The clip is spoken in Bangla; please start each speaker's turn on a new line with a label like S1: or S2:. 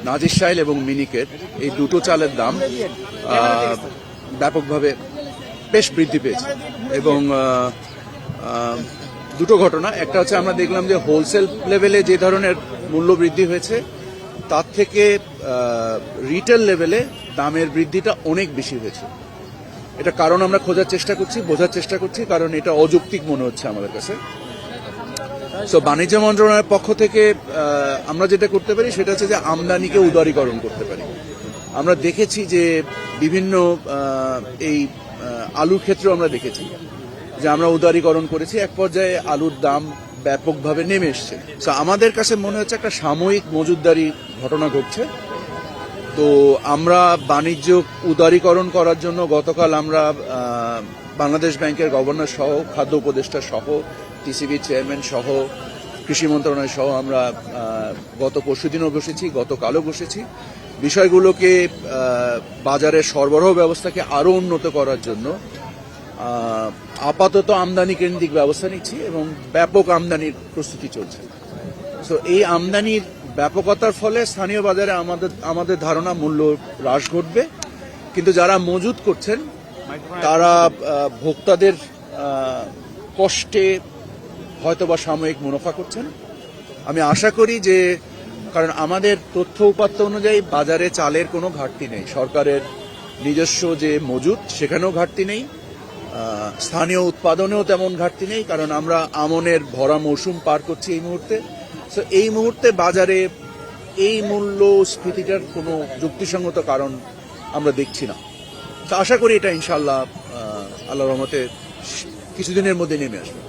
S1: নাজিরশাইল এবং মিনিকেট এই দুটো চালের দাম ব্যাপকভাবে বেশ বৃদ্ধি পেয়েছে এবং দুটো ঘটনা, একটা হচ্ছে আমরা দেখলাম যে হোলসেল লেভেলে যে ধরনের মূল্য বৃদ্ধি হয়েছে তার থেকে রিটেল লেভেলে দামের বৃদ্ধিটা অনেক বেশি হয়েছে। এটা কারণ আমরা খোঁজার চেষ্টা করছি, বোঝার চেষ্টা করছি, কারণ এটা অযৌক্তিক মনে হচ্ছে আমাদের কাছে। তো বাণিজ্য মন্ত্রণালয়ের পক্ষ থেকে আমরা যেটা করতে পারি সেটা হচ্ছে যে আমদানিকে উদারীকরণ করতে পারি। আমরা দেখেছি যে বিভিন্ন এই আলুর ক্ষেত্রেও আমরা দেখেছি যে আমরা উদারীকরণ করেছি, এক পর্যায়ে আলুর দাম ব্যাপকভাবে নেমে এসছে। তো আমাদের কাছে মনে হচ্ছে একটা সাময়িক মজুতদারি ঘটনা ঘটছে। তো আমরা বাণিজ্য উদারীকরণ করার জন্য গতকাল আমরা বাংলাদেশ ব্যাংকের গভর্নর সহ, খাদ্য উপদেষ্টা সহ, টিসিবি চেয়ারম্যান সহ, কৃষি মন্ত্রণালয় সহ আমরা গত পরশুদিনও বসেছি, গতকালও বসেছি। বিষয়গুলোকে বাজারের সরবরাহ ব্যবস্থাকে আরও উন্নত করার জন্য আপাতত আমদানি কেন্দ্রিক ব্যবস্থা নিচ্ছি এবং ব্যাপক আমদানির প্রস্তুতি চলছে। তো এই আমদানির ব্যাপকতার ফলে স্থানীয় বাজারে আমাদের ধারণা মূল্য হ্রাস ঘটবে, কিন্তু যারা মজুত করছেন তারা ভোক্তাদের কষ্টে হয়তোবা সাময়িক মুনাফা করছেন। আমি আশা করি যে, কারণ আমাদের তথ্য উপাত্ত অনুযায়ী বাজারে চালের কোনো ঘাটতি নেই, সরকারের নিজস্ব যে মজুত সেখানেও ঘাটতি নেই, স্থানীয় উৎপাদনেও তেমন ঘাটতি নেই, কারণ আমরা আমনের ভরা মৌসুম পার করছি এই মুহূর্তে। তো এই মুহূর্তে বাজারে এই মূল্যস্ফীতিটার কোনো যুক্তিসঙ্গত কারণ আমরা দেখছি না। তো আশা করি এটা ইনশাআল্লাহ আল্লাহর রহমতে কিছুদিনের মধ্যে নেমে আসবে।